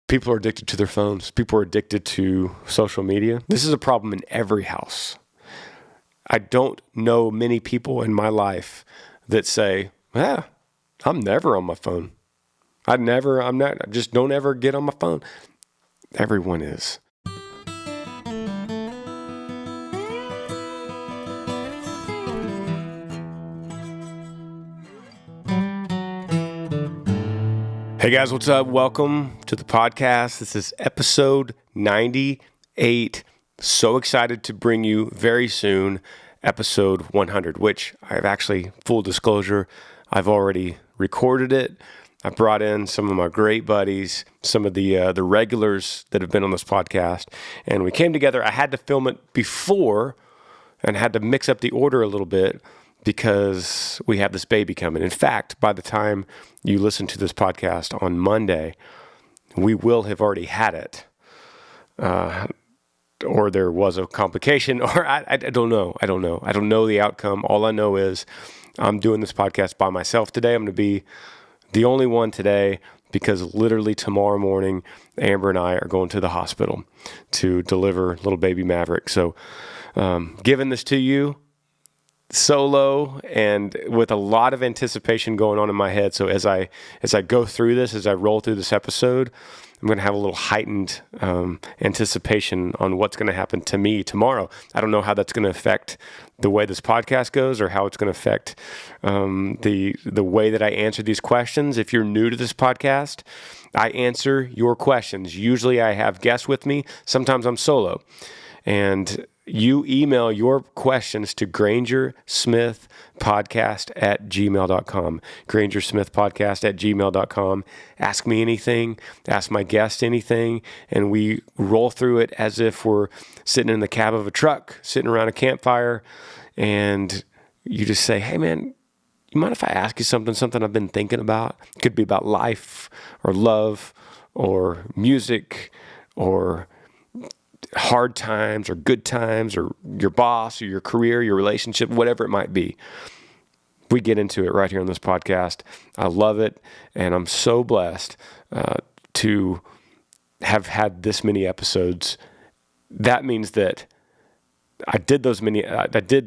People are addicted to their phones. People are addicted to social media. This is a problem in every house. I don't know many people in my life that say, I'm never on my phone. I just don't ever get on my phone. Everyone is. Hey guys, what's up? Welcome to the podcast. This is episode 98. So excited to bring you very soon episode 100, which I've actually, full disclosure, I've already recorded it. I brought in some of my great buddies, some of the regulars that have been on this podcast, and we came together. I had to film it before and had to mix up the order a little bit because we have this baby coming. In fact, by the time you listen to this podcast on Monday, we will have already had it. Or there was a complication, or I don't know. I don't know the outcome. All I know is I'm doing this podcast by myself today. I'm going to be the only one today because literally tomorrow morning, Amber and I are going to the hospital to deliver little baby Maverick. So giving this to you solo and with a lot of anticipation going on in my head. So as I go through this, as I roll through this episode, I'm going to have a little heightened anticipation on what's going to happen to me tomorrow. I don't know how that's going to affect the way this podcast goes or how it's going to affect the way that I answer these questions. If you're new to this podcast, I answer your questions. Usually I have guests with me. Sometimes I'm solo. And you email your questions to grangersmithpodcast@gmail.com. grangersmithpodcast@gmail.com. Ask me anything, ask my guest anything, and we roll through it as if we're sitting in the cab of a truck, sitting around a campfire, and you just say, hey man, you mind if I ask you something I've been thinking about? It could be about life or love or music or hard times or good times or your boss or your career, your relationship, whatever it might be. We get into it right here on this podcast. I love it. And I'm so blessed to have had this many episodes. That means that I did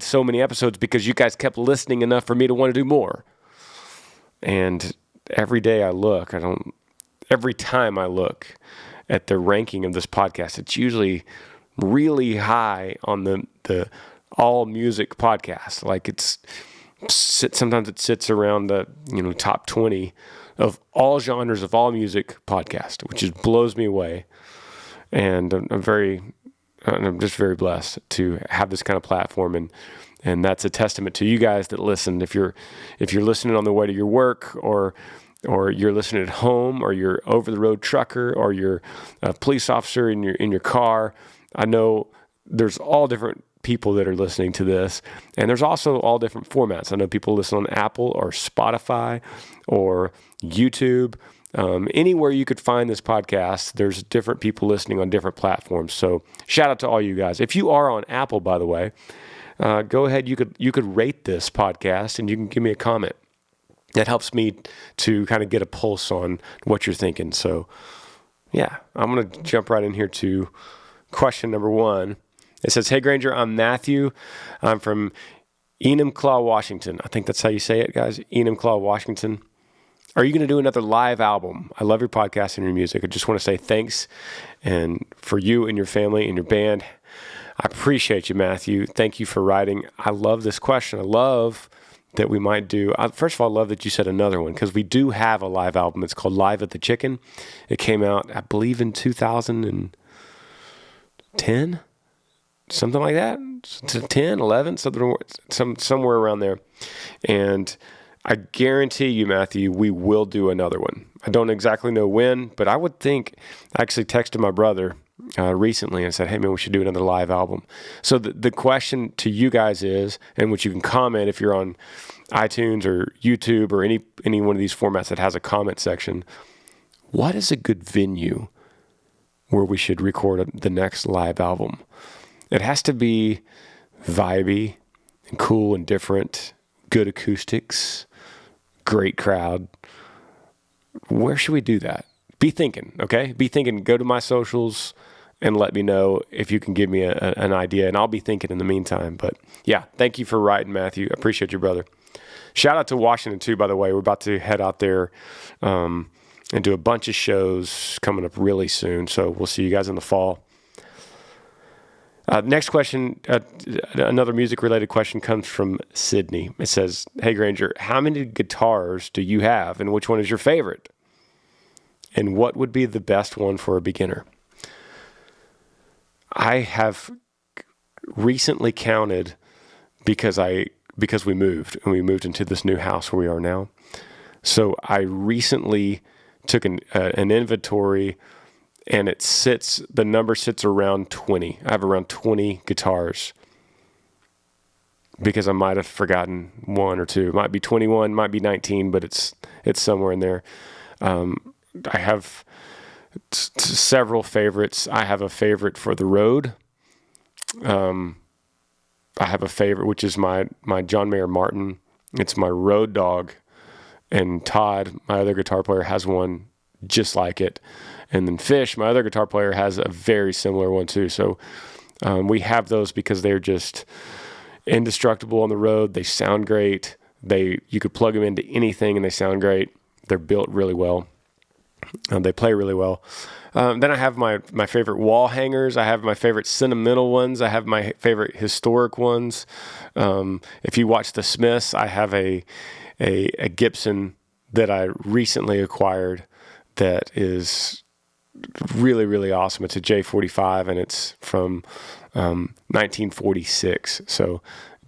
so many episodes because you guys kept listening enough for me to want to do more. And every time I look at the ranking of this podcast, it's usually really high on the all music podcast. Like sometimes it sits around the top 20 of all genres of all music podcast, which just blows me away. And I'm just very blessed to have this kind of platform, and that's a testament to you guys that listen. If you're listening on the way to your work, or you're listening at home, or you're over the road trucker, or you're a police officer in your car. I know there's all different people that are listening to this, and there's also all different formats. I know people listen on Apple or Spotify or YouTube. Anywhere you could find this podcast, there's different people listening on different platforms. So shout out to all you guys. If you are on Apple, by the way, go ahead. You could rate this podcast and you can give me a comment. That helps me to kind of get a pulse on what you're thinking. So, yeah, I'm going to jump right in here to question number 1. It says, hey, Granger, I'm Matthew. I'm from Enumclaw, Washington. I think that's how you say it, guys. Enumclaw, Washington. Are you going to do another live album? I love your podcast and your music. I just want to say thanks and for you and your family and your band. I appreciate you, Matthew. Thank you for writing. I love this question. I love that we might do. First of all, I love that you said another one, because we do have a live album. It's called Live at the Chicken. It came out, I believe, in 2010, something like that. 10, 11, somewhere around there. And I guarantee you, Matthew, we will do another one. I don't exactly know when, but I would think, I actually texted my brother recently and said, hey man, we should do another live album. So the question to you guys is, and which you can comment if you're on iTunes or YouTube or any one of these formats that has a comment section, what is a good venue where we should record the next live album? It has to be vibey and cool and different, good acoustics, great crowd. Where should we do that? be thinking, okay? Be thinking. Go to my socials and let me know if you can give me an idea, and I'll be thinking in the meantime. But yeah, thank you for writing, Matthew. I appreciate you, brother. Shout out to Washington too, by the way. We're about to head out there and do a bunch of shows coming up really soon. So we'll see you guys in the fall. Next question, another music-related question comes from Sydney. It says, hey, Granger, how many guitars do you have, and which one is your favorite? And what would be the best one for a beginner? I have recently counted because we moved, and we moved into this new house where we are now. So I recently took an inventory, and the number sits around 20. I have around 20 guitars because I might have forgotten one or two. It might be 21, might be 19, but it's somewhere in there. I have several favorites. I have a favorite for the road. I have a favorite, which is my John Mayer Martin. It's my road dog. And Todd, my other guitar player, has one just like it. And then Fish, my other guitar player, has a very similar one too. So we have those because they're just indestructible on the road. They sound great. You could plug them into anything and they sound great. They're built really well. They play really well. Then I have my favorite wall hangers. I have my favorite sentimental ones. I have my favorite historic ones. If you watch The Smiths, I have a Gibson that I recently acquired that is really, really awesome. It's a J45 and it's from 1946. So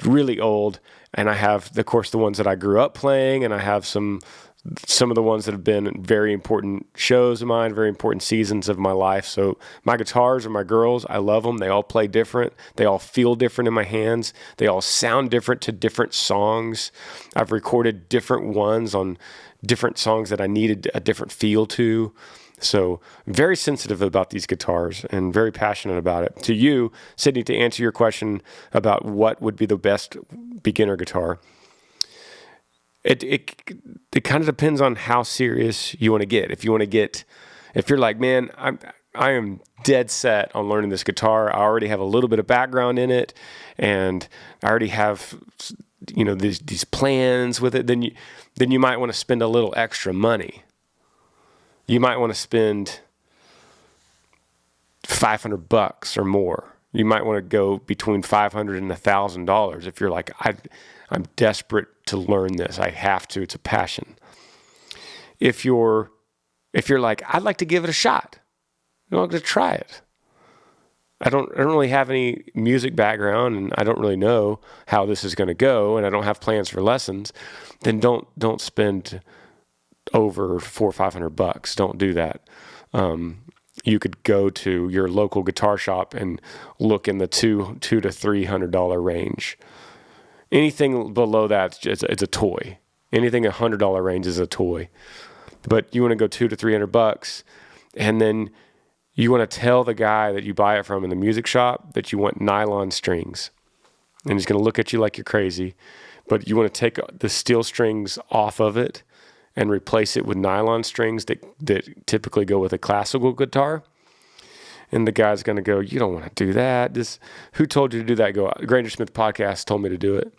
really old. And I have, of course, the ones that I grew up playing, and I have some of the ones that have been very important shows of mine, very important seasons of my life. So my guitars are my girls. I love them. They all play different. They all feel different in my hands. They all sound different to different songs. I've recorded different ones on different songs that I needed a different feel to. So very sensitive about these guitars and very passionate about it. To you, Sydney, to answer your question about what would be the best beginner guitar, It kind of depends on how serious you want to get. If you're like, man, I am dead set on learning this guitar. I already have a little bit of background in it, and I already have, these plans with it. Then you might want to spend a little extra money. You might want to spend $500 or more. You might want to go between $500 and $1,000 if you're like, I'm desperate to learn this. I have to. It's a passion. If you're like, I'd like to give it a shot. I'm going to try it. I don't really have any music background, and I don't really know how this is going to go, and I don't have plans for lessons. Then don't spend over $400 or $500. Don't do that. You could go to your local guitar shop and look in the $200 to $300 range. Anything below that, it's a toy. Anything $100 range is a toy. But you want to go $200 to $300, and then you want to tell the guy that you buy it from in the music shop that you want nylon strings. And he's going to look at you like you're crazy. But you want to take the steel strings off of it and replace it with nylon strings that typically go with a classical guitar. And the guy's going to go, you don't want to do that. Who told you to do that? Go, Granger Smith Podcast told me to do it.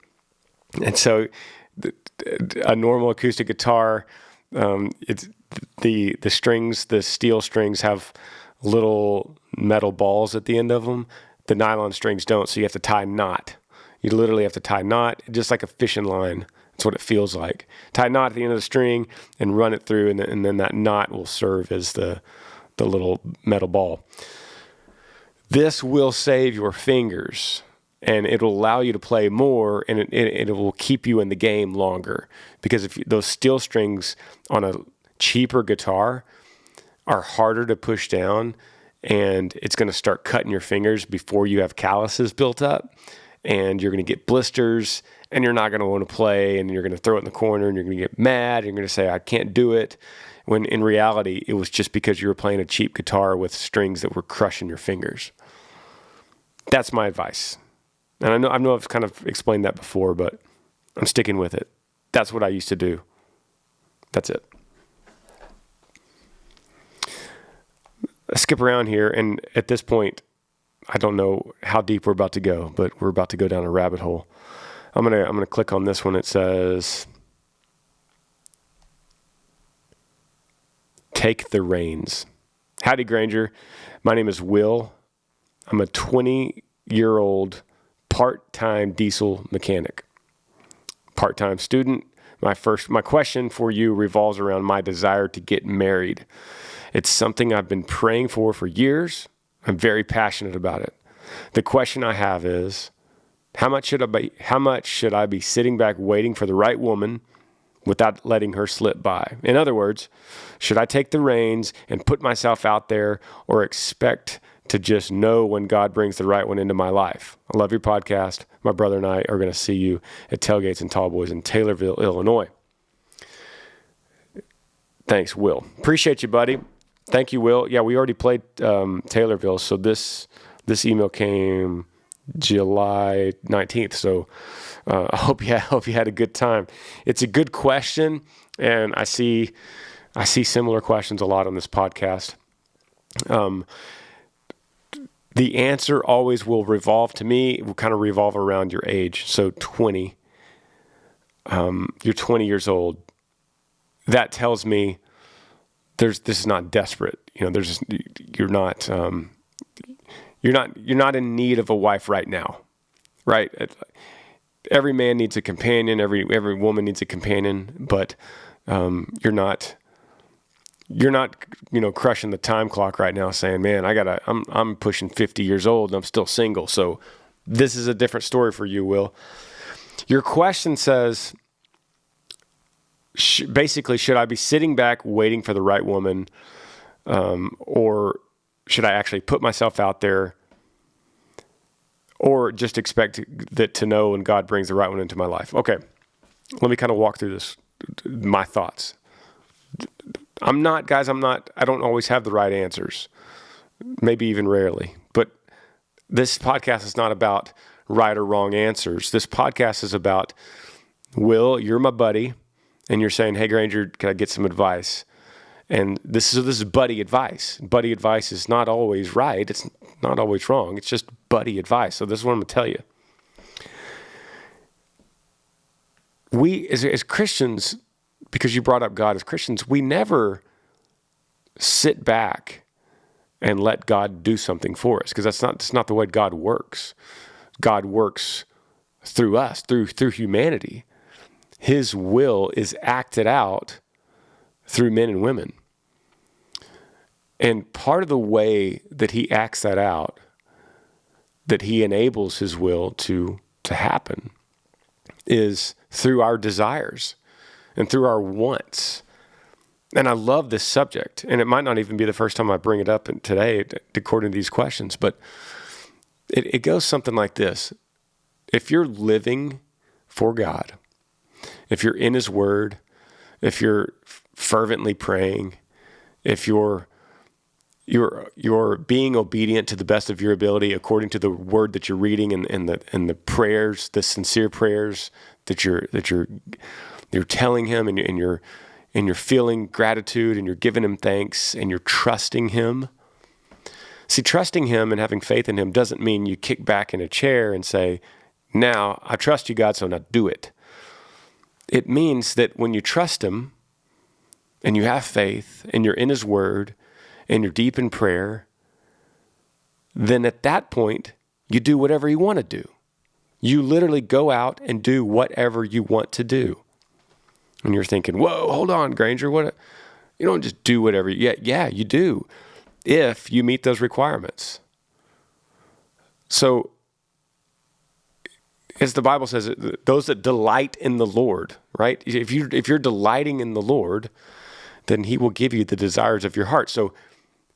And so a normal acoustic guitar, it's the strings, the steel strings have little metal balls at the end of them. The nylon strings don't, so you have to tie a knot. You literally have to tie a knot, just like a fishing line. That's what it feels like. Tie a knot at the end of the string and run it through, and then that knot will serve as the little metal ball. This will save your fingers, and it'll allow you to play more, and it will keep you in the game longer. Because if those steel strings on a cheaper guitar are harder to push down, and it's going to start cutting your fingers before you have calluses built up, and you're going to get blisters, and you're not going to want to play, and you're going to throw it in the corner, and you're going to get mad, and you're going to say, I can't do it. When in reality, it was just because you were playing a cheap guitar with strings that were crushing your fingers. That's my advice. And I know I've kind of explained that before, but I'm sticking with it. That's what I used to do. That's it. let's skip around here. And at this point, I don't know how deep we're about to go, but we're about to go down a rabbit hole. I'm gonna click on this one. It says, "Take the reins." Howdy, Granger. My name is Will. I'm a 20-year-old part-time diesel mechanic, part-time student. My question for you revolves around my desire to get married. It's something I've been praying for years. I'm very passionate about it. The question I have is, how much should I be sitting back waiting for the right woman without letting her slip by? In other words, should I take the reins and put myself out there, or expect to just know when God brings the right one into my life? I love your podcast. My brother and I are going to see you at Tailgates and Tallboys in Taylorville, Illinois. Thanks, Will. Appreciate you, buddy. Thank you, Will. Yeah, we already played Taylorville, so this email came July 19th. So I hope you had a good time. It's a good question, and I see similar questions a lot on this podcast. The answer always will revolve around your age. So 20, you're 20 years old. That tells me this is not desperate. You're not in need of a wife right now, right? Every man needs a companion. Every woman needs a companion, but you're not crushing the time clock right now saying, man, I'm pushing 50 years old and I'm still single. So this is a different story for you, Will. Your question says, basically, should I be sitting back waiting for the right woman, or should I actually put myself out there, or just expect to know when God brings the right one into my life? Okay, let me kind of walk through this, my thoughts. I don't always have the right answers, maybe even rarely, but this podcast is not about right or wrong answers. This podcast is about, Will, you're my buddy, and you're saying, hey, Granger, can I get some advice? And this is buddy advice. Buddy advice is not always right. It's not always wrong. It's just buddy advice. So this is what I'm going to tell you. We, as Christians, because you brought up God, as Christians, we never sit back and let God do something for us, because that's not the way God works. God works through us, through humanity. His will is acted out through men and women. And part of the way that he acts that out, that he enables his will to happen, is through our desires and through our wants. And I love this subject, and it might not even be the first time I bring it up today according to these questions, but it goes something like this. If you're living for God, if you're in his word, if you're fervently praying, if you're being obedient to the best of your ability according to the word that you're reading, and the prayers, the sincere prayers that you're telling him, and you're feeling gratitude, and you're giving him thanks, and you're trusting him. See, trusting him and having faith in him doesn't mean you kick back in a chair and say, now I trust you, God, so now do it. It means that when you trust him and you have faith and you're in his word and you're deep in prayer, then at that point, you do whatever you want to do. You literally go out and do whatever you want to do. And you're thinking, whoa, hold on, Granger, you don't just do whatever. Yeah, you do, if you meet those requirements. So, as the Bible says, those that delight in the Lord, right? If you're delighting in the Lord, then he will give you the desires of your heart. So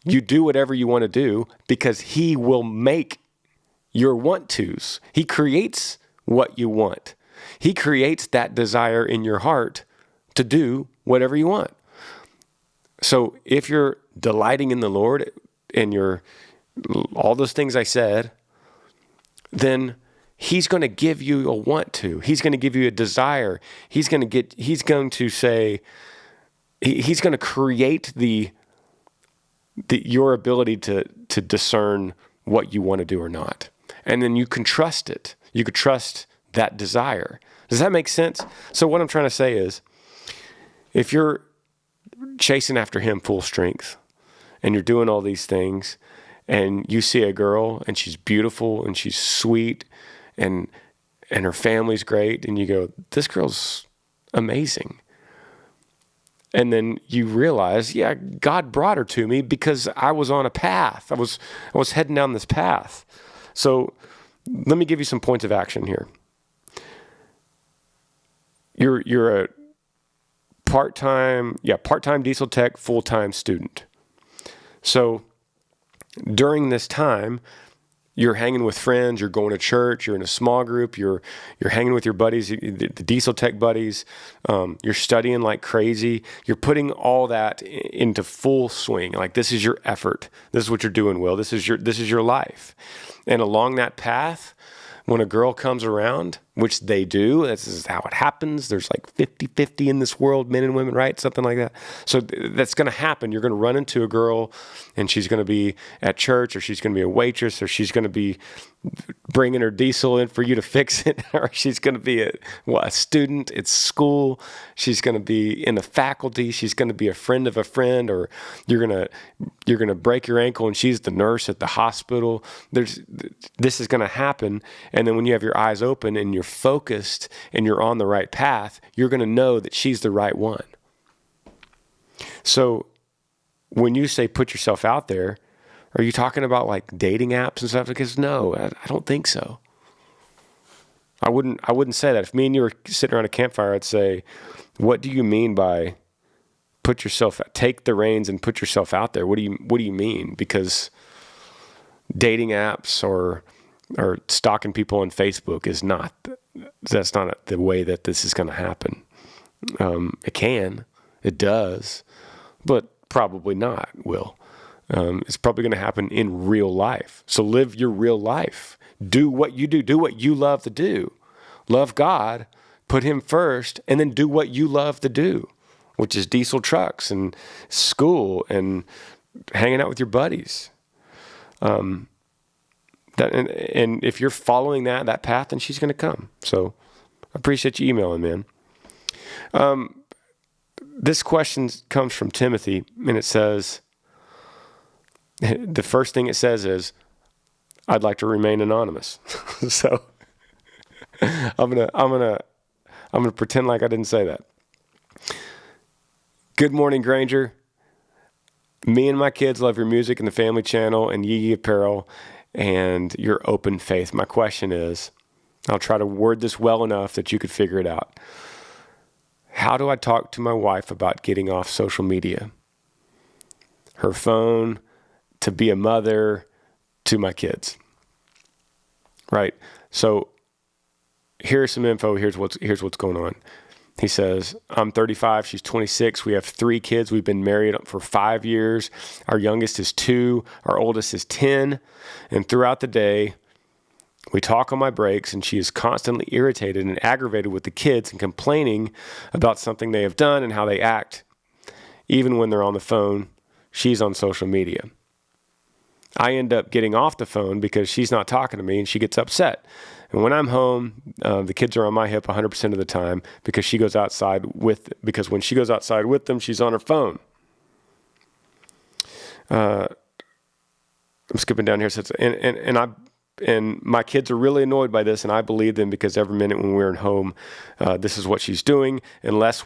you do whatever you want to do, because he will make your want tos. He creates what you want. He creates that desire in your heart to do whatever you want. So if you're delighting in the Lord and you're all those things I said, then he's going to give you a want to. He's going to give you a desire. He's going to create your ability to discern what you want to do or not. And then you can trust it. You could trust that desire. Does that make sense? So what I'm trying to say is, if you're chasing after him full strength and you're doing all these things and you see a girl and she's beautiful and she's sweet and her family's great and you go, this girl's amazing. And then you realize, yeah, God brought her to me because I was on a path. I was heading down this path. So let me give you some points of action here. You're a part-time diesel tech, full-time student. So during this time, you're hanging with friends, you're going to church, you're in a small group, you're hanging with your buddies, the diesel tech buddies, you're studying like crazy. You're putting all that into full swing. Like, this is your effort. This is what you're doing, Will. This is your life. And along that path, when a girl comes around, which they do, this is how it happens. There's like 50-50 in this world, men and women, right? Something like that. So that's going to happen. You're going to run into a girl and she's going to be at church, or she's going to be a waitress, or she's going to be bringing her diesel in for you to fix it, or she's going to be a student at school. She's going to be in the faculty. She's going to be a friend of a friend, or you're going to break your ankle and she's the nurse at the hospital. This is going to happen. And then when you have your eyes open and you're focused and you're on the right path, you're going to know that she's the right one. So when you say put yourself out there, are you talking about like dating apps and stuff? Because no, I don't think so. I wouldn't say that. If me and you were sitting around a campfire, I'd say, what do you mean by take the reins and put yourself out there? What do you mean? Because dating apps or stalking people on Facebook that's not the way that this is going to happen. It does, but probably not, Will. It's probably going to happen in real life. So live your real life. Do what you do. Do what you love to do. Love God, put him first, and then do what you love to do, which is diesel trucks and school and hanging out with your buddies. And if you're following that path, then she's going to come. So I appreciate you emailing, man. This question comes from Timothy, and it says, the first thing it says is, I'd like to remain anonymous. So I'm gonna pretend like I didn't say that. Good morning, Granger. Me and my kids love your music and the family channel and Yee apparel and your open faith. My question is, I'll try to word this well enough that you could figure it out. How do I talk to my wife about getting off social media? Her phone, to be a mother to my kids. Right? So here's some info. Here's what's going on. He says, I'm 35. She's 26. We have 3 kids. We've been married for 5 years. Our youngest is 2. Our oldest is 10. And throughout the day, we talk on my breaks, and she is constantly irritated and aggravated with the kids and complaining about something they have done and how they act. Even when they're on the phone, she's on social media. I end up getting off the phone because she's not talking to me and she gets upset. And when I'm home, the kids are on my hip 100% of the time because when she goes outside with them, she's on her phone. I'm skipping down here. And my kids are really annoyed by this, and I believe them because every minute when we're at home, this is what she's doing. Unless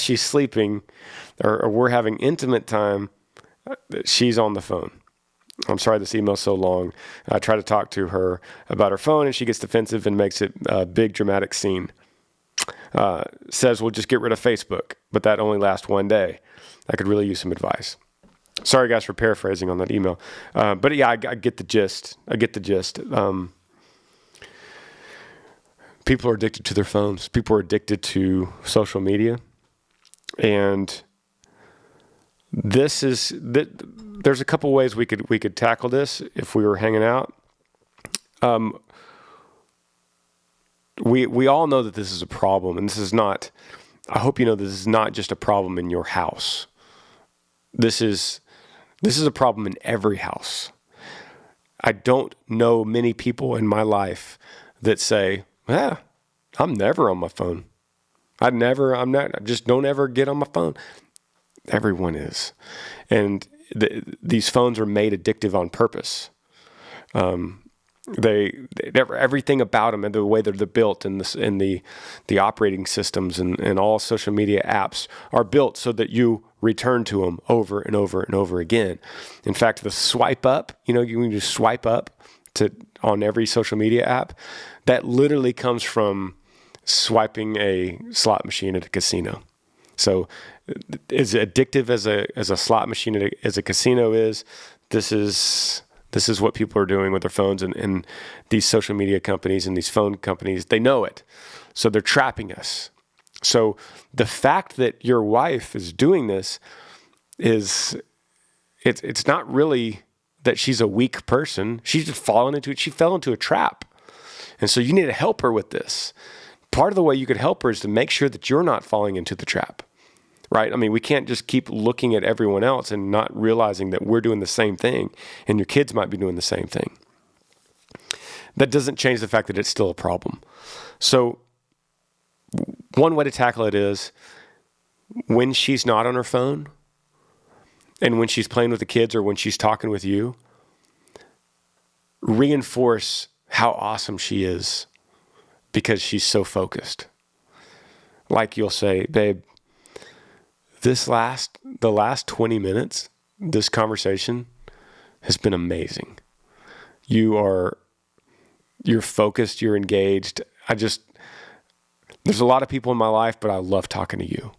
she's sleeping or we're having intimate time, she's on the phone. I'm sorry this email's so long. I try to talk to her about her phone, and she gets defensive and makes it a big dramatic scene. Says we'll just get rid of Facebook, but that only lasts one day. I could really use some advice. Sorry, guys, for paraphrasing on that email. But yeah, I get the gist. People are addicted to their phones. People are addicted to social media. And there's a couple ways we could tackle this if we were hanging out. We all know that this is a problem, and I hope you know this is not just a problem in your house. This is This is a problem in every house. I don't know many people in my life that say, I'm never on my phone. I just don't ever get on my phone. Everyone is. And these phones are made addictive on purpose. Everything about them and the way that they're built and the operating systems and all social media apps are built so that you return to them over and over and over again. In fact, the swipe up, you can just swipe up on every social media app. That literally comes from swiping a slot machine at a casino. So as addictive as a slot machine as a casino is, this is what people are doing with their phones, and these social media companies and these phone companies, they know it. So they're trapping us. So the fact that your wife is doing this it's not really that she's a weak person. She's just fallen into it. She fell into a trap. And so you need to help her with this. Part of the way you could help her is to make sure that you're not falling into the trap. Right? I mean, we can't just keep looking at everyone else and not realizing that we're doing the same thing and your kids might be doing the same thing. That doesn't change the fact that it's still a problem. So one way to tackle it is when she's not on her phone and when she's playing with the kids or when she's talking with you, reinforce how awesome she is because she's so focused. Like you'll say, babe, the last 20 minutes, this conversation has been amazing. You're focused, you're engaged. There's a lot of people in my life, but I love talking to you.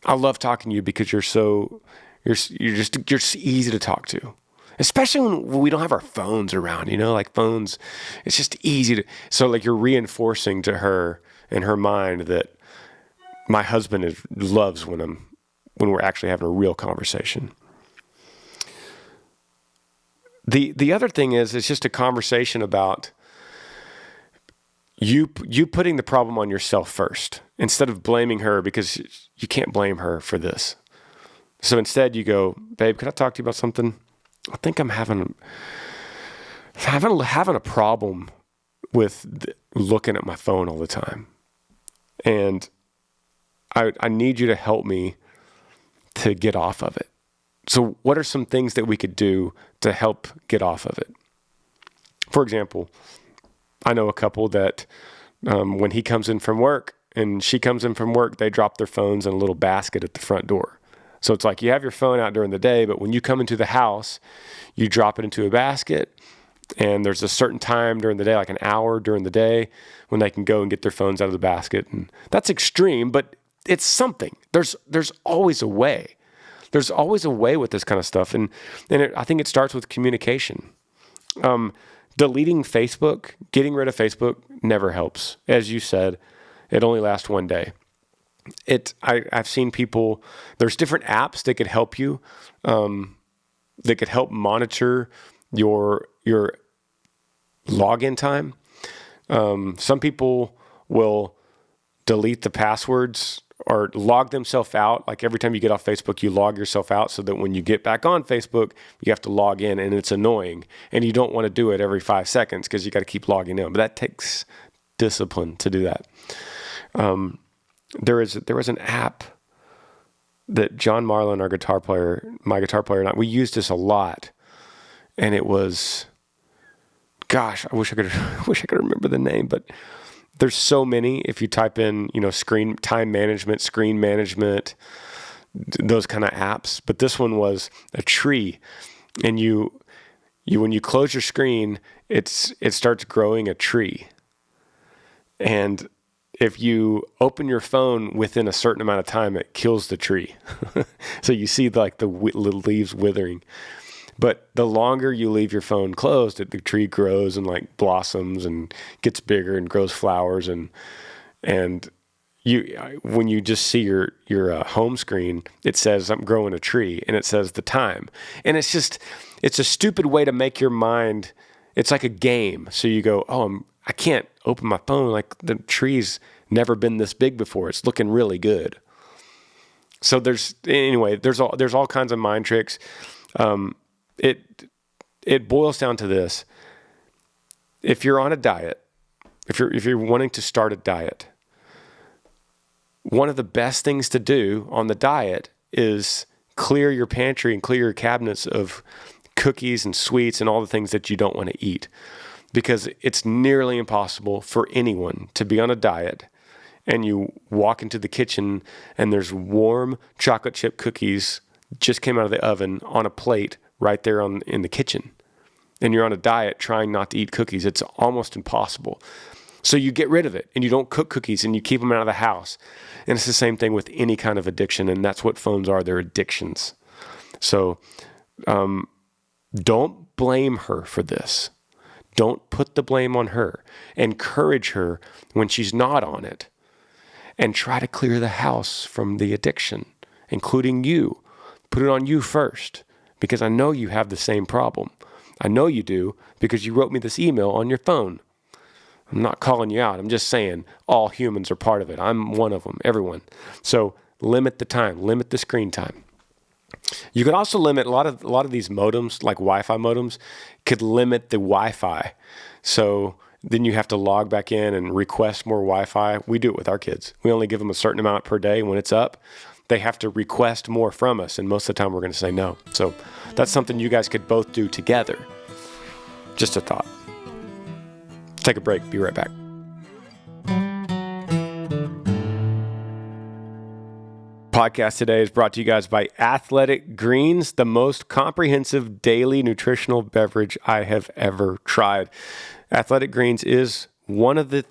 I love talking to you because you're just easy to talk to. Especially when we don't have our phones around, like phones, it's just easy so like you're reinforcing to her in her mind that my husband loves when we're actually having a real conversation. The other thing is, it's just a conversation about you putting the problem on yourself first instead of blaming her, because you can't blame her for this. So instead you go, babe, can I talk to you about something? I think I'm having a problem with looking at my phone all the time. And I need you to help me to get off of it. So what are some things that we could do to help get off of it? For example, I know a couple that when he comes in from work and she comes in from work, they drop their phones in a little basket at the front door. So it's like you have your phone out during the day, but when you come into the house, you drop it into a basket. And there's a certain time during the day, like an hour during the day, when they can go and get their phones out of the basket. And that's extreme, but it's something. There's always a way. There's always a way with this kind of stuff. And I think it starts with communication. Deleting Facebook, getting rid of Facebook never helps. As you said, it only lasts one day. I've seen people, there's different apps that could help you, that could help monitor your login time. Some people will delete the passwords or log themselves out. Like every time you get off Facebook, you log yourself out so that when you get back on Facebook, you have to log in, and it's annoying. And you don't want to do it every 5 seconds because you got to keep logging in. But that takes discipline to do that. There was an app that John Marlin, my guitar player, and I, we used this a lot. And it was, gosh, I wish I could remember the name, but there's so many. If you type in, screen time management, screen management, those kind of apps. But this one was a tree, and you when you close your screen, it starts growing a tree. And if you open your phone within a certain amount of time, it kills the tree. So you see like the leaves withering. But the longer you leave your phone closed, the tree grows and like blossoms and gets bigger and grows flowers. And when you just see your home screen, it says I'm growing a tree, and it says the time. And it's a stupid way to make your mind. It's like a game. So you go, I can't open my phone. Like the tree's never been this big before. It's looking really good. So there's all kinds of mind tricks. It boils down to this. If you're on a diet, if you're wanting to start a diet, one of the best things to do on the diet is clear your pantry and clear your cabinets of cookies and sweets and all the things that you don't want to eat, because it's nearly impossible for anyone to be on a diet and you walk into the kitchen and there's warm chocolate chip cookies just came out of the oven on a plate right there in the kitchen, and you're on a diet trying not to eat cookies. It's almost impossible. So you get rid of it and you don't cook cookies and you keep them out of the house. And it's the same thing with any kind of addiction, and that's what phones are. They're addictions. So don't blame her for this. Don't put the blame on her. Encourage her when she's not on it, and try to clear the house from the addiction, including you. Put it on you first, because I know you have the same problem. I know you do, because you wrote me this email on your phone. I'm not calling you out. I'm just saying all humans are part of it. I'm one of them, everyone. So limit the time, limit the screen time. You could also limit a lot of these modems, like Wi-Fi modems, could limit the Wi-Fi. So then you have to log back in and request more Wi-Fi. We do it with our kids. We only give them a certain amount per day. When it's up, they have to request more from us. And most of the time we're going to say no. So that's something you guys could both do together. Just a thought. Take a break. Be right back. Podcast today is brought to you guys by Athletic Greens, the most comprehensive daily nutritional beverage I have ever tried. Athletic Greens is one of the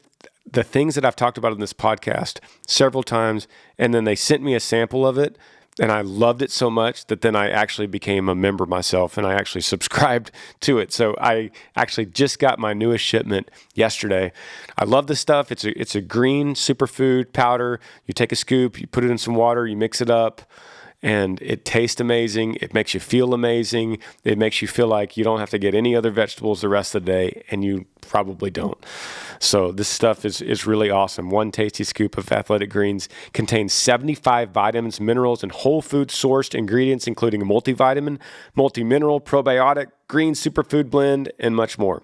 things that I've talked about in this podcast several times, and then they sent me a sample of it, and I loved it so much that then I actually became a member myself, and I actually subscribed to it. So I actually just got my newest shipment yesterday. I love this stuff. It's a green superfood powder. You take a scoop, you put it in some water, you mix it up, and it tastes amazing. It makes you feel amazing. It makes you feel like you don't have to get any other vegetables the rest of the day, and you probably don't. So this stuff is really awesome. One tasty scoop of Athletic Greens contains 75 vitamins, minerals, and whole food sourced ingredients, including a multivitamin, multi-mineral, probiotic, green superfood blend, and much more.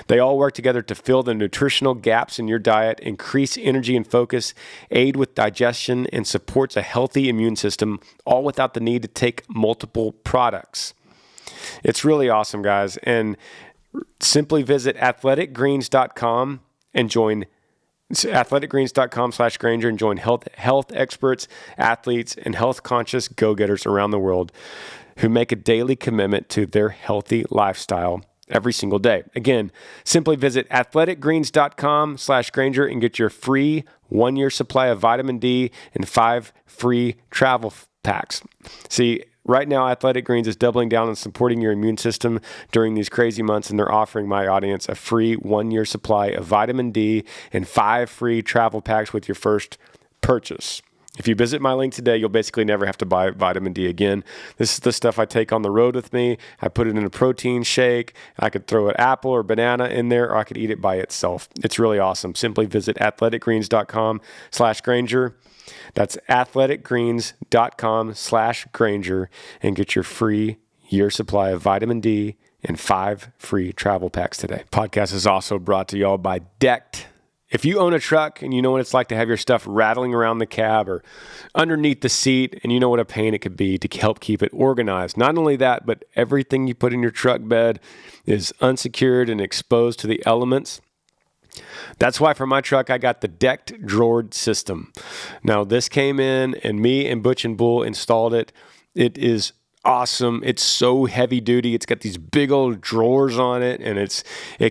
They all work together to fill the nutritional gaps in your diet, increase energy and focus, aid with digestion, and supports a healthy immune system, all without the need to take multiple products. It's really awesome, guys. And simply visit athleticgreens.com and join athleticgreens.com/Granger and join health experts, athletes, and health-conscious go-getters around the world who make a daily commitment to their healthy lifestyle every single day. Again, simply visit athleticgreens.com/Granger and get your free 1-year supply of vitamin D and 5 free travel packs. See, right now, Athletic Greens is doubling down on supporting your immune system during these crazy months, and they're offering my audience a free 1-year supply of vitamin D and 5 free travel packs with your first purchase. If you visit my link today, you'll basically never have to buy vitamin D again. This is the stuff I take on the road with me. I put it in a protein shake. I could throw an apple or banana in there, or I could eat it by itself. It's really awesome. Simply visit athleticgreens.com/Granger. That's athleticgreens.com/Granger and get your free year supply of vitamin D and 5 free travel packs today. Podcast is also brought to y'all by Decked. If you own a truck and you know what it's like to have your stuff rattling around the cab or underneath the seat, and you know what a pain it could be to help keep it organized. Not only that, but everything you put in your truck bed is unsecured and exposed to the elements. That's why for my truck, I got the Decked Drawer system. Now, this came in, and me and Butch and Bull installed it. It is awesome. It's so heavy duty. It's got these big old drawers on it, and it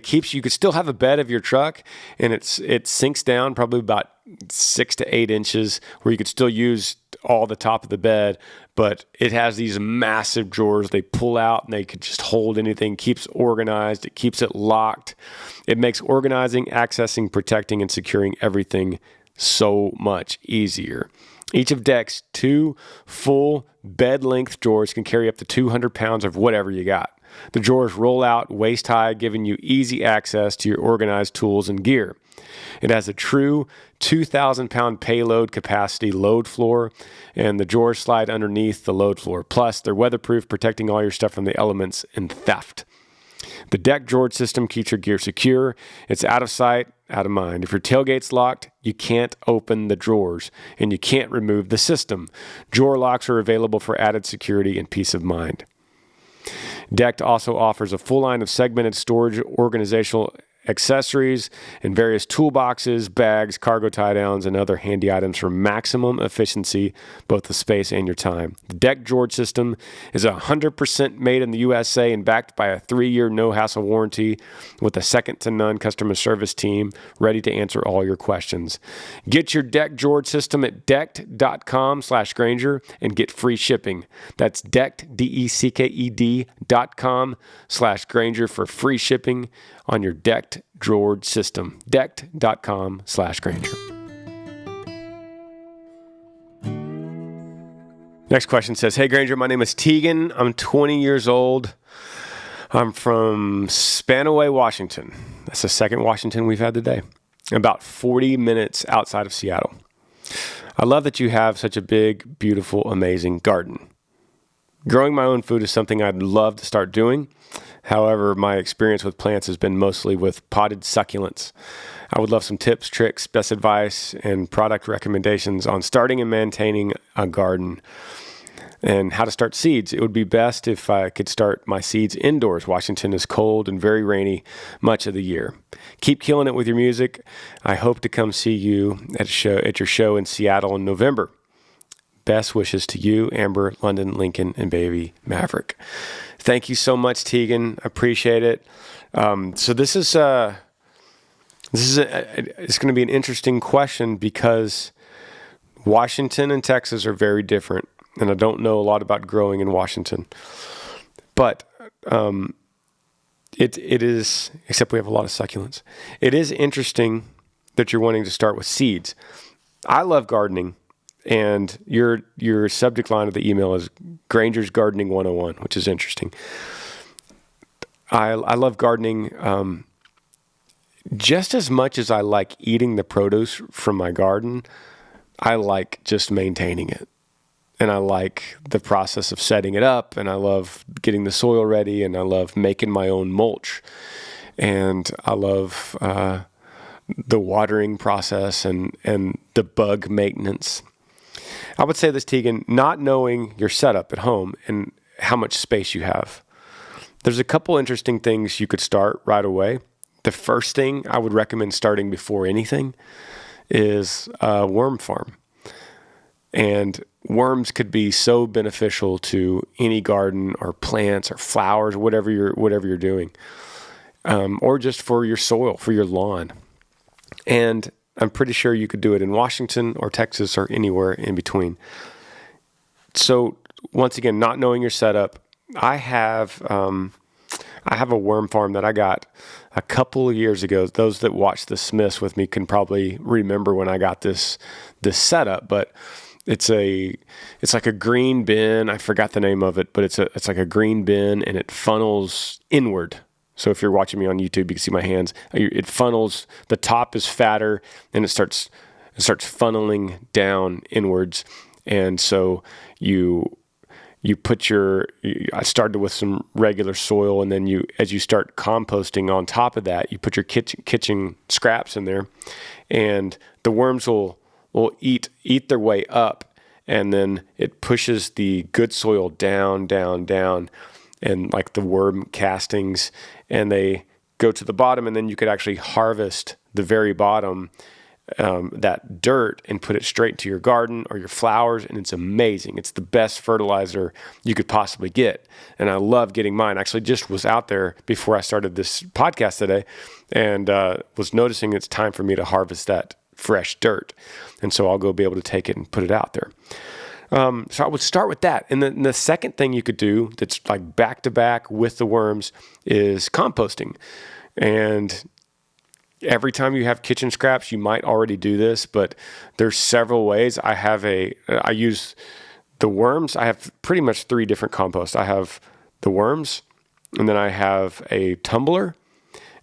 keeps you could still have a bed of your truck, and it sinks down probably about 6 to 8 inches where you could still use all the top of the bed, but it has these massive drawers. They pull out and they could just hold anything. Keeps organized. It keeps it locked. It makes organizing, accessing, protecting, and securing everything so much easier. Each of Deck's 2 full bed-length drawers can carry up to 200 pounds of whatever you got. The drawers roll out waist-high, giving you easy access to your organized tools and gear. It has a true 2,000-pound payload capacity load floor, and the drawers slide underneath the load floor. Plus, they're weatherproof, protecting all your stuff from the elements and theft. The deck drawer system keeps your gear secure. It's out of sight, out of mind. If your tailgate's locked, you can't open the drawers, and you can't remove the system. Drawer locks are available for added security and peace of mind. Decked also offers a full line of segmented storage organizational accessories and various toolboxes, bags, cargo tie-downs, and other handy items for maximum efficiency, both the space and your time. The Deck Drawer system is 100% made in the USA and backed by a 3-year no-hassle warranty with a second-to-none customer service team ready to answer all your questions. Get your Deck Drawer system at decked.com/Granger and get free shipping. That's decked, decked.com/Granger for free shipping on your Decked Drawer system. Decked.com/Granger. Next question says, "Hey Granger, my name is Tegan. I'm 20 years old. I'm from Spanaway, Washington." That's the second Washington we've had today. About 40 minutes outside of Seattle. I love that you have such a big, beautiful, amazing garden. Growing my own food is something I'd love to start doing. However, my experience with plants has been mostly with potted succulents. I would love some tips, tricks, best advice, and product recommendations on starting and maintaining a garden and how to start seeds. It would be best if I could start my seeds indoors. Washington is cold and very rainy much of the year. Keep killing it with your music. I hope to come see you at your show in Seattle in November. Best wishes to you, Amber, London, Lincoln, and baby Maverick. Thank you so much, Tegan. I appreciate it. So this is it's going to be an interesting question because Washington and Texas are very different, and I don't know a lot about growing in Washington. But it is, except we have a lot of succulents. It is interesting that you're wanting to start with seeds. I love gardening. And your subject line of the email is Granger's Gardening 101, which is interesting. I love gardening just as much as I like eating the produce from my garden. I like just maintaining it. And I like the process of setting it up. And I love getting the soil ready. And I love making my own mulch. And I love the watering process and the bug maintenance. I would say this, Tegan, not knowing your setup at home and how much space you have. There's a couple interesting things you could start right away. The first thing I would recommend starting before anything is a worm farm. And worms could be so beneficial to any garden or plants or flowers, whatever you're doing, or just for your soil, for your lawn. And I'm pretty sure you could do it in Washington or Texas or anywhere in between. So once again, not knowing your setup, I have a worm farm that I got a couple of years ago. Those that watched The Smiths with me can probably remember when I got this setup, but it's like a green bin. I forgot the name of it, but it's like a green bin and it funnels inward. So if you're watching me on YouTube, you can see my hands. It funnels. The top is fatter, and it starts funneling down inwards. And so you put I started with some regular soil, and then as you start composting on top of that, you put your kitchen scraps in there, and the worms will eat their way up, and then it pushes the good soil down, and like the worm castings, and they go to the bottom, and then you could actually harvest the very bottom, that dirt, and put it straight into your garden or your flowers, and it's amazing. It's the best fertilizer you could possibly get, and I love getting mine. I actually just was out there before I started this podcast today, and was noticing it's time for me to harvest that fresh dirt, and so I'll go be able to take it and put it out there. So I would start with that. And then the second thing you could do that's like back to back with the worms is composting. And every time you have kitchen scraps, you might already do this, but there's several ways. I use the worms. I have pretty much 3 different composts. I have the worms, and then I have a tumbler,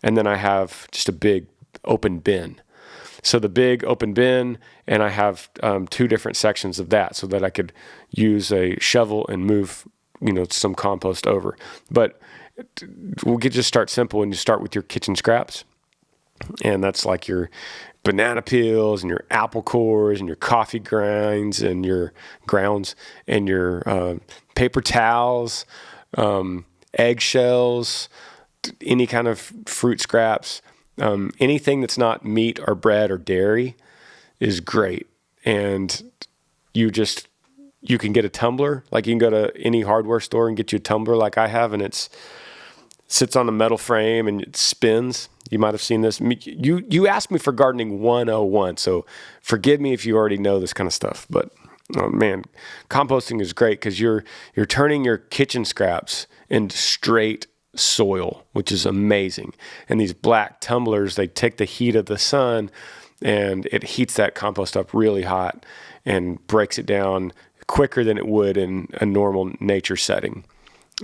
and then I have just a big open bin. So the big open bin, and I have 2 different sections of that so that I could use a shovel and move, some compost over. But we could just start simple, and you start with your kitchen scraps. And that's like your banana peels and your apple cores and your coffee grounds and your paper towels, eggshells, any kind of fruit scraps, anything that's not meat or bread or dairy is great. And you can get a tumbler. Like you can go to any hardware store and get you a tumbler like I have, and it sits on a metal frame and it spins. You might have seen this. You asked me for gardening 101, so forgive me if you already know this kind of stuff. But oh man, composting is great because you're turning your kitchen scraps into straight soil, which is amazing. And these black tumblers, they take the heat of the sun and it heats that compost up really hot and breaks it down quicker than it would in a normal nature setting.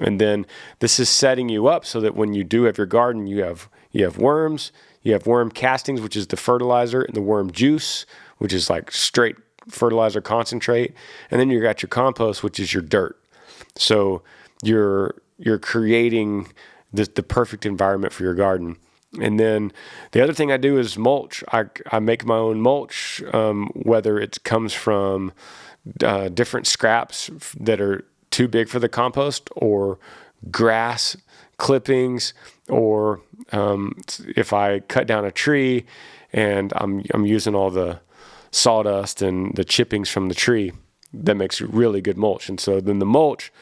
And then this is setting you up so that when you do have your garden, you have worms, you have worm castings, which is the fertilizer, and the worm juice, which is like straight fertilizer concentrate. And then you got your compost, which is your dirt. So you're creating the perfect environment for your garden. And then the other thing I do is mulch. I make my own mulch, whether it comes from different scraps that are too big for the compost, or grass clippings, or if I cut down a tree and I'm using all the sawdust and the chippings from the tree, that makes really good mulch. And so then the mulch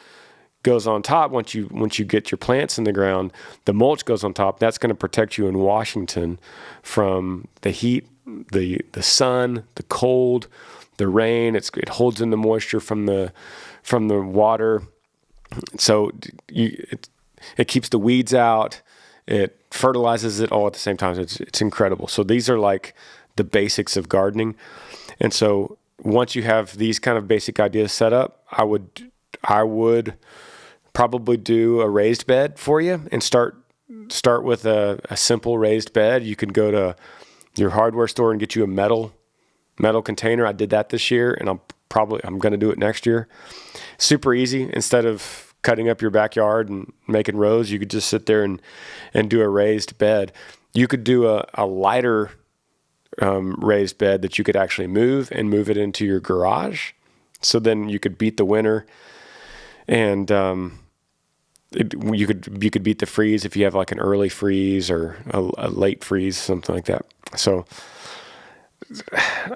goes on top. Once you get your plants in the ground, the mulch goes on top. That's going to protect you in Washington from the heat, the sun, the cold, the rain. It holds in the moisture from the water. So it keeps the weeds out. It fertilizes it all at the same time. It's incredible. So these are like the basics of gardening. And so once you have these kind of basic ideas set up, I would probably do a raised bed for you and start with a simple raised bed. You can go to your hardware store and get you a metal container. I did that this year, and I'm going to do it next year. Super easy. Instead of cutting up your backyard and making rows, you could just sit there and do a raised bed. You could do a lighter raised bed that you could actually move it into your garage. So then you could beat the winter, and you could beat the freeze if you have like an early freeze or a late freeze, something like that. So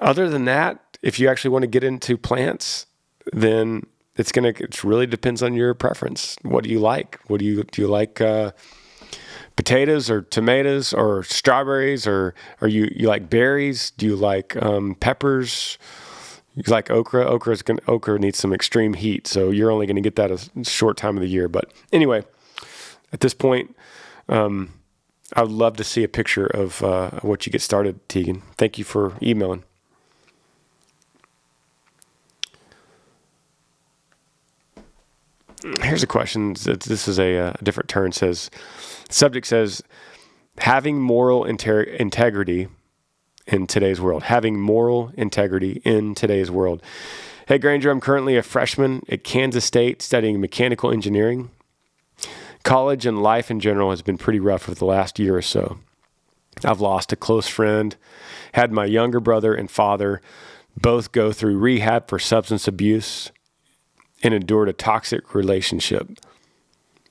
other than that, if you actually want to get into plants, then it really depends on your preference. What do you like? Do you like potatoes or tomatoes or strawberries, or you like berries? Do you like peppers? You like okra? Okra needs some extreme heat, so you're only going to get that a short time of the year. But anyway, at this point, I would love to see a picture of what you get started, Tegan. Thank you for emailing. Here's a question. This is a different turn. Subject says, having moral integrity in today's world. Having moral integrity in today's world. Hey, Granger, I'm currently a freshman at Kansas State studying mechanical engineering. College and life in general has been pretty rough over the last year or so. I've lost a close friend, had my younger brother and father both go through rehab for substance abuse, and endured a toxic relationship.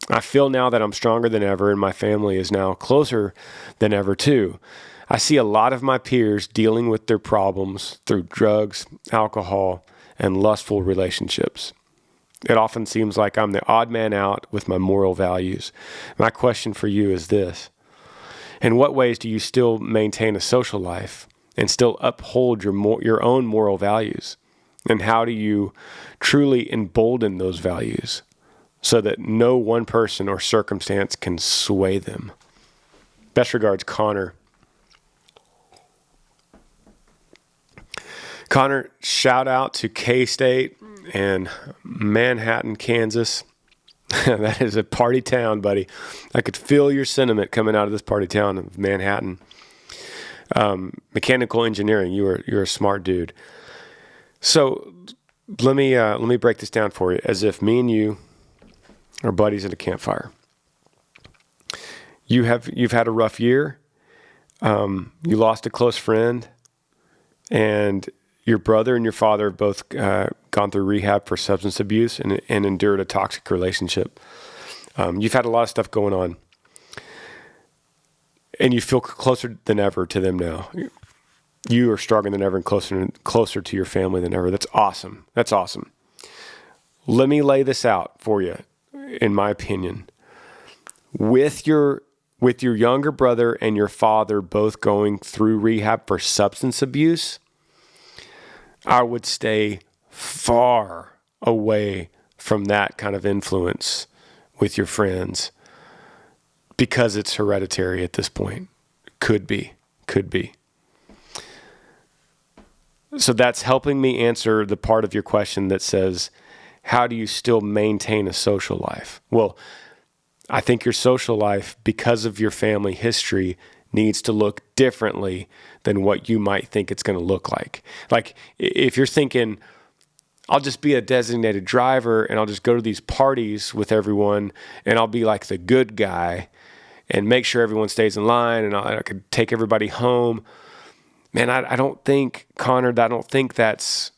I feel now that I'm stronger than ever, and my family is now closer than ever too. I see a lot of my peers dealing with their problems through drugs, alcohol, and lustful relationships. It often seems like I'm the odd man out with my moral values. My question for you is this: in what ways do you still maintain a social life and still uphold your own moral values? And how do you truly embolden those values so that no one person or circumstance can sway them? Best regards, Connor. Connor, shout out to K-State and Manhattan, Kansas. That is a party town, buddy. I could feel your sentiment coming out of this party town of Manhattan. Mechanical engineering. You're a smart dude. So let me break this down for you, as if me and you are buddies at a campfire. You've had a rough year. You lost a close friend, and your brother and your father have both gone through rehab for substance abuse and endured a toxic relationship. You've had a lot of stuff going on, and you feel closer than ever to them now. You are stronger than ever and closer to your family than ever. That's awesome. That's awesome. Let me lay this out for you, in my opinion. With your younger brother and your father both going through rehab for substance abuse, I would stay far away from that kind of influence with your friends, because it's hereditary at this point. Could be. So that's helping me answer the part of your question that says, how do you still maintain a social life? Well, I think your social life, because of your family history, needs to look differently than what you might think it's going to look like. Like, if you're thinking, I'll just be a designated driver and I'll just go to these parties with everyone and I'll be like the good guy and make sure everyone stays in line and I could take everybody home. Man, I don't think, Connor, I don't think that's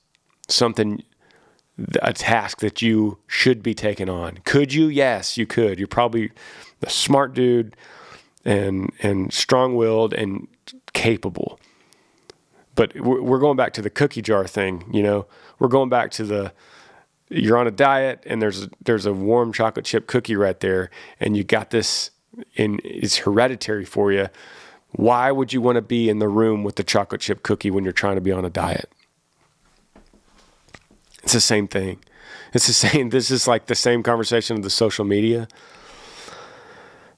a task that you should be taking on. Could you? Yes, you could. You're probably a smart dude and strong-willed and capable. But we're going back to the cookie jar thing, We're going back to you're on a diet and there's a warm chocolate chip cookie right there and you got this, and it's hereditary for you. Why would you want to be in the room with the chocolate chip cookie when you're trying to be on a diet? It's the same thing. This is like the same conversation of the social media.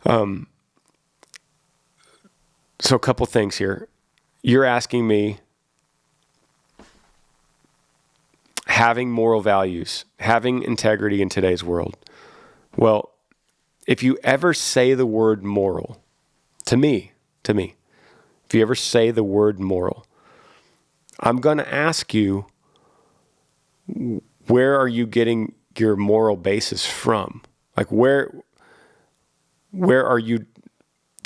So a couple things here. You're asking me, having moral values, having integrity in today's world. Well, if you ever say the word moral, to me, if you ever say the word moral, I'm going to ask you, where are you getting your moral basis from? Like, where are you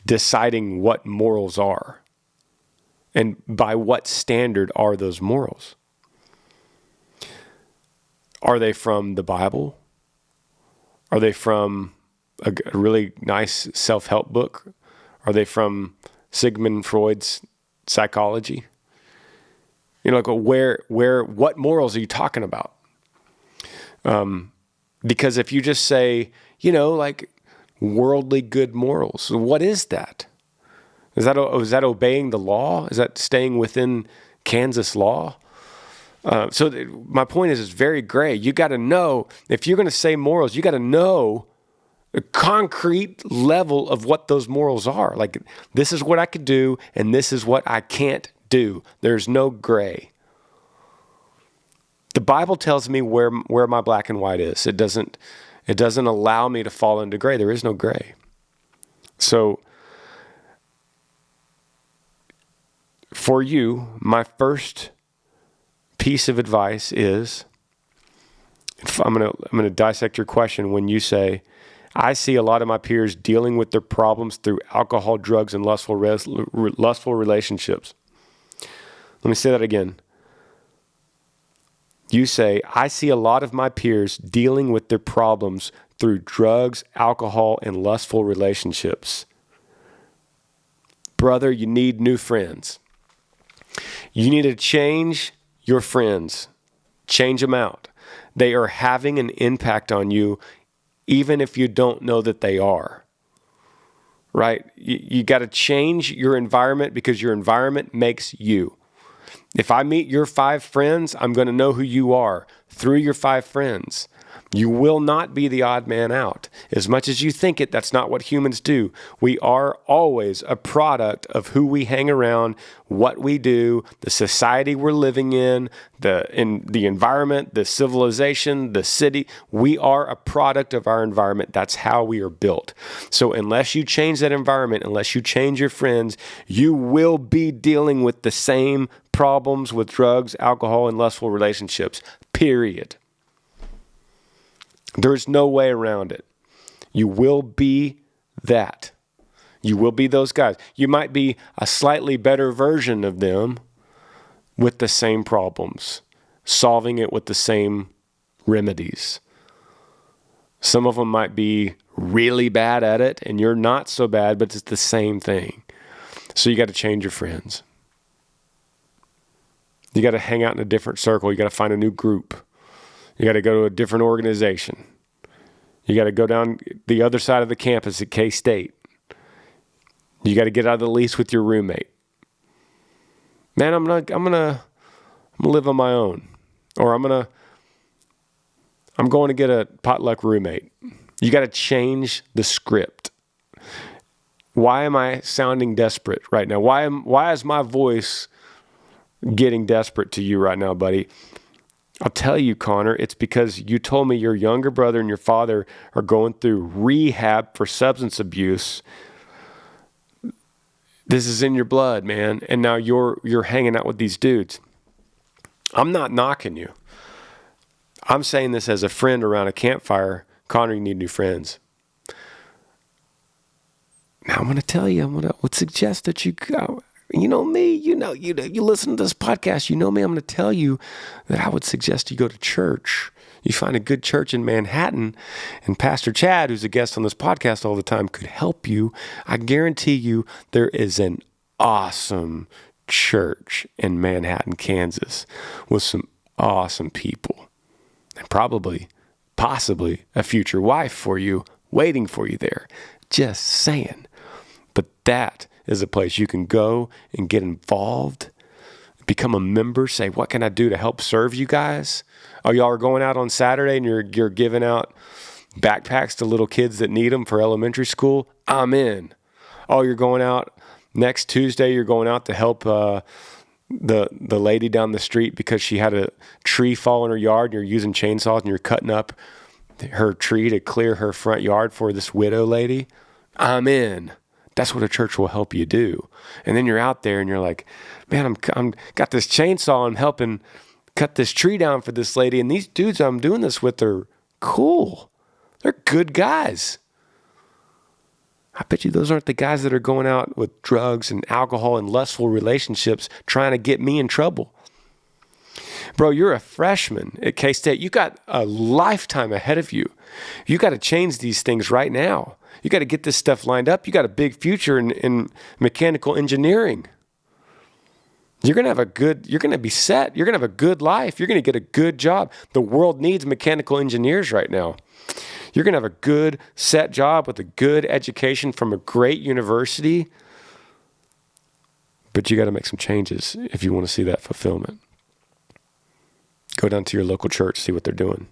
deciding what morals are? And by what standard are those morals? Are they from the Bible? Are they from a really nice self-help book? Are they from Sigmund Freud's psychology? Like, what morals are you talking about? Because if you just say, like worldly good morals, what is that? Is that obeying the law? Is that staying within Kansas law? So my point is, it's very gray. You got to know, if you're going to say morals, you got to know a concrete level of what those morals are. Like, this is what I could do, and this is what I can't do. There's no gray. The Bible tells me where my black and white is. It doesn't allow me to fall into gray. There is no gray. So for you, my first piece of advice is, I'm going to dissect your question when you say, I see a lot of my peers dealing with their problems through alcohol, drugs, and lustful relationships. Let me say that again. You say, I see a lot of my peers dealing with their problems through drugs, alcohol, and lustful relationships. Brother, you need new friends. You need to change your friends. Change them out. They are having an impact on you, even if you don't know that they are. Right? You got to change your environment, because your environment makes you. If I meet your 5 friends, I'm going to know who you are through your 5 friends. You will not be the odd man out. As much as you think it, that's not what humans do. We are always a product of who we hang around, what we do, the society we're living in the environment, the civilization, the city. We are a product of our environment. That's how we are built. So unless you change that environment, unless you change your friends, you will be dealing with the same problems with drugs, alcohol, and lustful relationships, period. There's no way around it. You will be that. You will be those guys. You might be a slightly better version of them with the same problems, solving it with the same remedies. Some of them might be really bad at it, and you're not so bad, but it's the same thing. So you got to change your friends. You got to hang out in a different circle. You got to find a new group. You got to go to a different organization. You got to go down the other side of the campus at K-State. You got to get out of the lease with your roommate. Man, I'm gonna live on my own, or I'm going to get a potluck roommate. You got to change the script. Why am I sounding desperate right now? Why is my voice getting desperate to you right now, buddy? I'll tell you, Connor, it's because you told me your younger brother and your father are going through rehab for substance abuse. This is in your blood, man. And now you're hanging out with these dudes. I'm not knocking you. I'm saying this as a friend around a campfire. Connor, you need new friends. Now I'm going to tell you, I would suggest that you go. You know me, you listen to this podcast, you know me, I'm going to tell you that I would suggest you go to church. You find a good church in Manhattan, and Pastor Chad, who's a guest on this podcast all the time, could help you. I guarantee you there is an awesome church in Manhattan, Kansas, with some awesome people, and possibly a future wife for you, waiting for you there. Just saying. But that is a place you can go and get involved, become a member, say, what can I do to help serve you guys? Oh, y'all are going out on Saturday and you're giving out backpacks to little kids that need them for elementary school? I'm in. Oh, you're going out next Tuesday, you're going out to help the lady down the street because she had a tree fall in her yard and you're using chainsaws and you're cutting up her tree to clear her front yard for this widow lady? I'm in. That's what a church will help you do. And then you're out there and you're like, man, I'm got this chainsaw. I'm helping cut this tree down for this lady. And these dudes I'm doing this with are cool. They're good guys. I bet you those aren't the guys that are going out with drugs and alcohol and lustful relationships trying to get me in trouble. Bro, you're a freshman at K-State. You got a lifetime ahead of you. You got to change these things right now. You got to get this stuff lined up. You got a big future in mechanical engineering. You're going to be set. You're going to have a good life. You're going to get a good job. The world needs mechanical engineers right now. You're going to have a good set job with a good education from a great university. But you got to make some changes if you want to see that fulfillment. Go down to your local church, see what they're doing.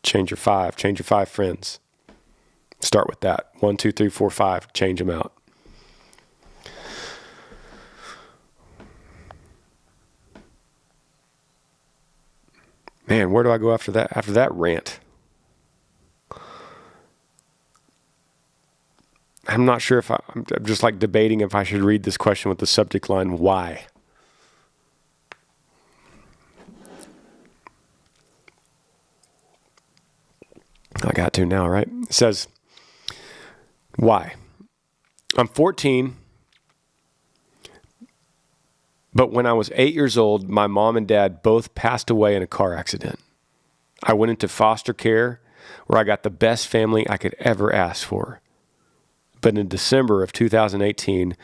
Change your five friends. Start with that. 1, 2, 3, 4, 5. Change them out. Man, where do I go after that? After that rant, I'm not sure if I'm just like debating if I should read this question with the subject line, why? I got to now, right? It says, why? I'm 14, but when I was 8 years old, my mom and dad both passed away in a car accident. I went into foster care where I got the best family I could ever ask for. But in December of 2018,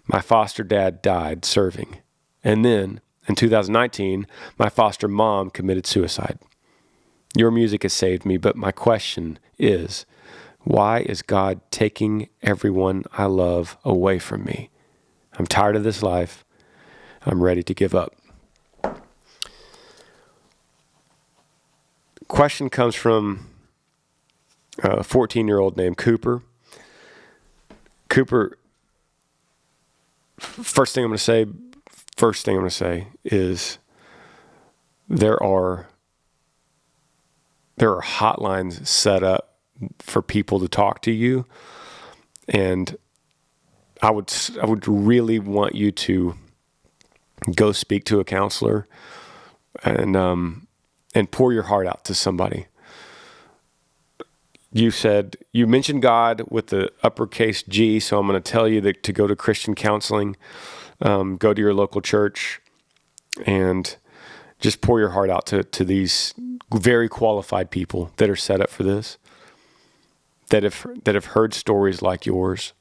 my foster dad died serving. And then in 2019, my foster mom committed suicide. Your music has saved me, but my question is, why is God taking everyone I love away from me? I'm tired of this life. I'm ready to give up. Question comes from a 14-year-old named Cooper. Cooper, first thing I'm going to say is there are hotlines set up for people to talk to you, and I would really want you to go speak to a counselor and pour your heart out to somebody. You mentioned God with the uppercase G, so I'm going to tell you to go to Christian counseling, go to your local church, and just pour your heart out to these very qualified people that are set up for this, that have heard stories like yours.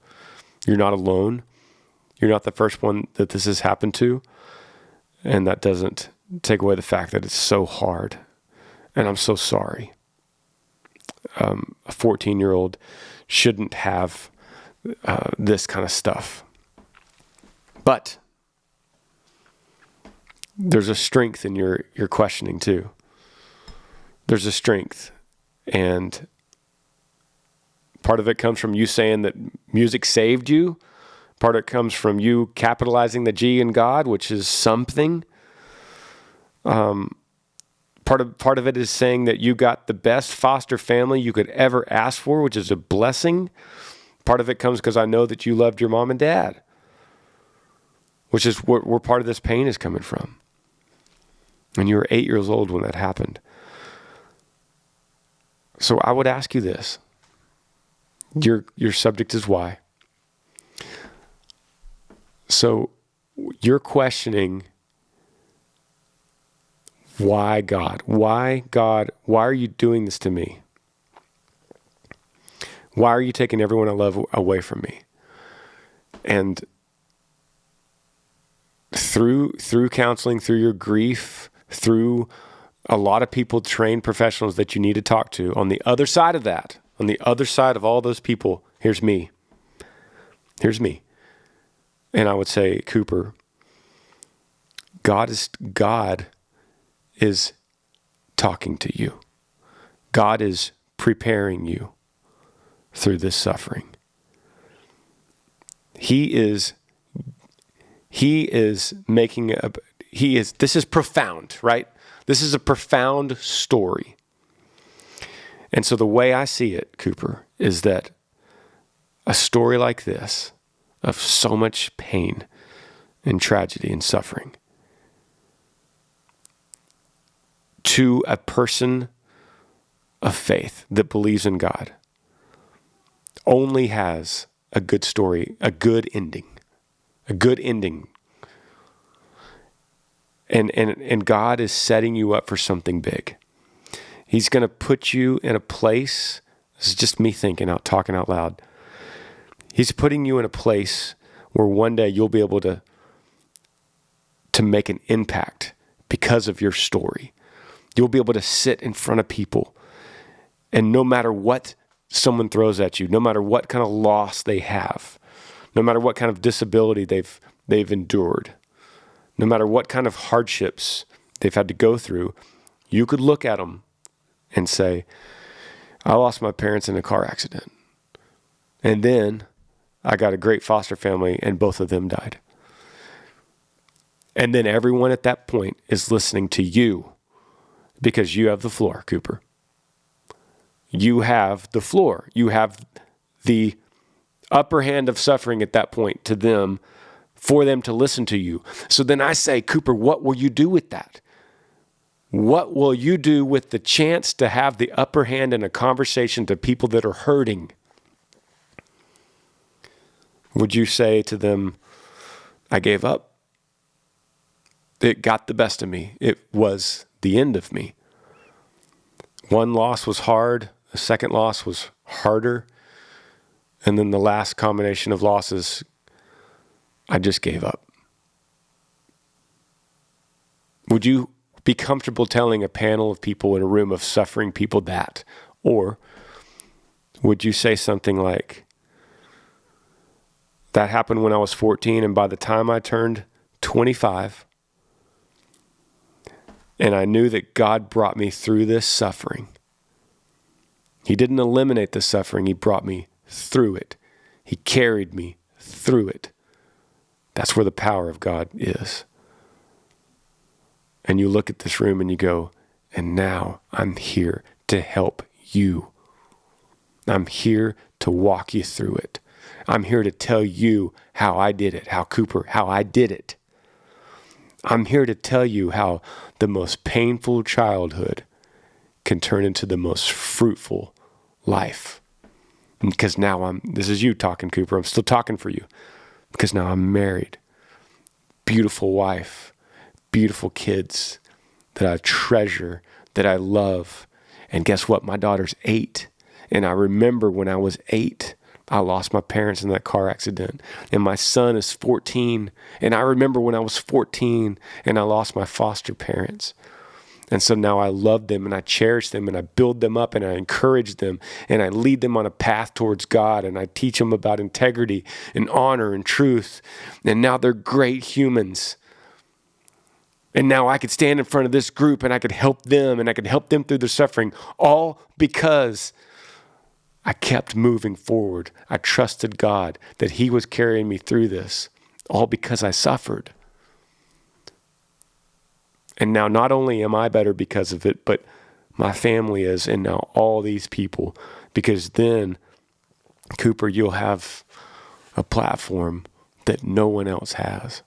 You're not alone. You're not the first one that this has happened to, and that doesn't take away the fact that it's so hard. And I'm so sorry. A 14-year-old shouldn't have this kind of stuff. But there's a strength in your questioning too. There's a strength. And part of it comes from you saying that music saved you. Part of it comes from you capitalizing the G in God, which is something. Part of it is saying that you got the best foster family you could ever ask for, which is a blessing. Part of it comes because I know that you loved your mom and dad, which is where part of this pain is coming from. And you were 8 years old when that happened. So I would ask you this. Your subject is why. So you're questioning, why God? Why God? Why are you doing this to me? Why are you taking everyone I love away from me? And through counseling, through your grief, through a lot of people, trained professionals that you need to talk to, on the other side of that, on the other side of all those people, here's me. Here's me. And I would say, Cooper, God is talking to you. God is preparing you through this suffering. This is profound, right? This is a profound story. And so the way I see it, Cooper, is that a story like this, of so much pain and tragedy and suffering, to a person of faith that believes in God, only has a good story, a good ending. And God is setting you up for something big. He's going to put you in a place, this is just me talking out loud. He's putting you in a place where one day you'll be able to make an impact because of your story. You'll be able to sit in front of people, and no matter what someone throws at you, no matter what kind of loss they have, no matter what kind of disability they've endured, no matter what kind of hardships they've had to go through, you could look at them and say, I lost my parents in a car accident. And then I got a great foster family and both of them died. And then everyone at that point is listening to you because you have the floor, Cooper. You have the floor. You have the upper hand of suffering at that point to them, for them to listen to you. So then I say, Cooper, what will you do with that? What will you do with the chance to have the upper hand in a conversation to people that are hurting? Would you say to them, I gave up? It got the best of me. It was the end of me. One loss was hard. The second loss was harder. And then the last combination of losses, I just gave up. Would you be comfortable telling a panel of people in a room of suffering people that? Or would you say something like, that happened when I was 14, and by the time I turned 25, And I knew that God brought me through this suffering. He didn't eliminate the suffering. He brought me through it. He carried me through it. That's where the power of God is. And you look at this room and you go, and now I'm here to help you. I'm here to walk you through it. I'm here to tell you how I did it, how I did it. I'm here to tell you how the most painful childhood can turn into the most fruitful life. Because now this is you talking, Cooper. I'm still talking for you. Because now I'm married. Beautiful wife, beautiful kids that I treasure, that I love. And guess what? My daughter's 8. And I remember when I was 8, I lost my parents in that car accident. And my son is 14. And I remember when I was 14 and I lost my foster parents. And so now I love them and I cherish them and I build them up and I encourage them and I lead them on a path towards God and I teach them about integrity and honor and truth. And now they're great humans. And now I could stand in front of this group and I could help them and I could help them through their suffering, all because I kept moving forward. I trusted God that He was carrying me through this, all because I suffered. And now not only am I better because of it, but my family is, and now all these people, because then, Cooper, you'll have a platform that no one else has.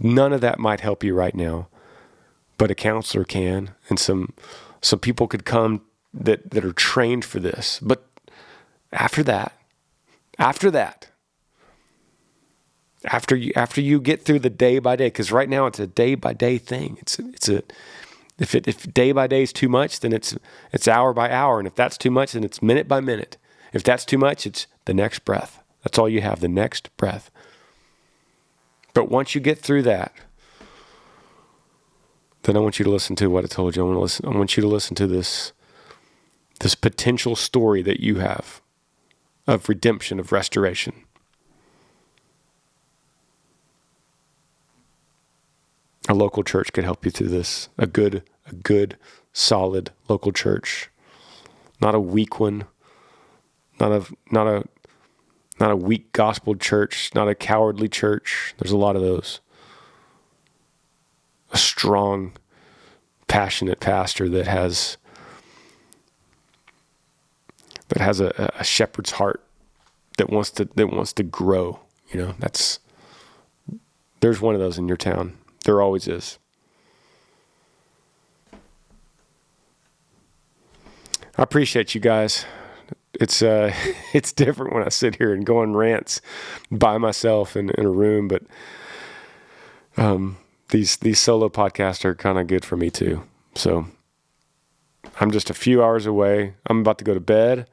None of that might help you right now, but a counselor can, and some people could come that are trained for this. But after you get through the day by day, because right now it's a day by day thing. If day by day is too much, then it's hour by hour, and if that's too much, then it's minute by minute. If that's too much, it's the next breath. That's all you have, the next breath. But once you get through that, then I want you to listen to what I told you. I want you to listen to this potential story that you have of redemption, of restoration. A local church could help you through this. A good, solid local church, not a weak one, not a weak gospel church, not a cowardly church. There's a lot of those. A strong, passionate pastor that has a shepherd's heart that wants to grow. You know, there's one of those in your town. There always is. I appreciate you guys. It's different when I sit here and go on rants by myself in a room, but these solo podcasts are kind of good for me too. So I'm just a few hours away. I'm about to go to bed,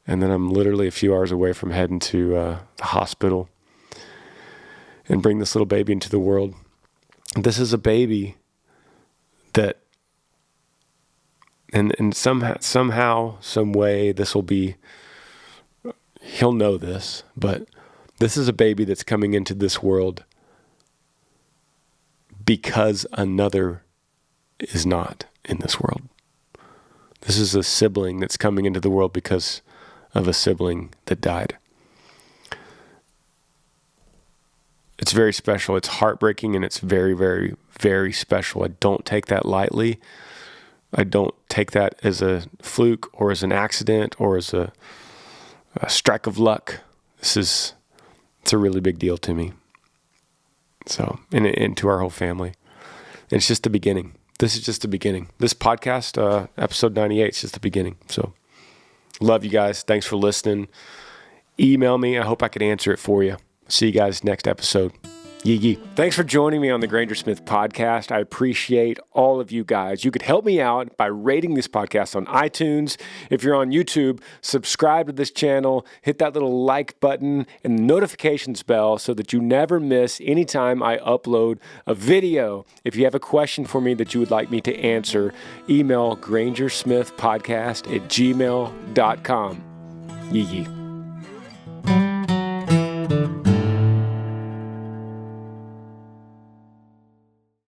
and then I'm literally a few hours away from heading to the hospital and bring this little baby into the world. This is a baby that, and somehow, some way, this will be, he'll know this, but this is a baby that's coming into this world because another is not in this world. This is a sibling that's coming into the world because of a sibling that died. It's very special. It's heartbreaking, and it's very, very, very special. I don't take that lightly. I don't take that as a fluke or as an accident or as a strike of luck. It's a really big deal to me. So, and to our whole family. And it's just the beginning. This is just the beginning. This podcast, episode 98, is just the beginning. So, love you guys. Thanks for listening. Email me. I hope I could answer it for you. See you guys next episode. Yee. Thanks for joining me on the Granger Smith podcast. I appreciate all of you guys. You could help me out by rating this podcast on iTunes. If you're on YouTube, subscribe to this channel, hit that little like button and the notifications bell so that you never miss any time I upload a video. If you have a question for me that you would like me to answer, email grangersmithpodcast@gmail.com. Yee.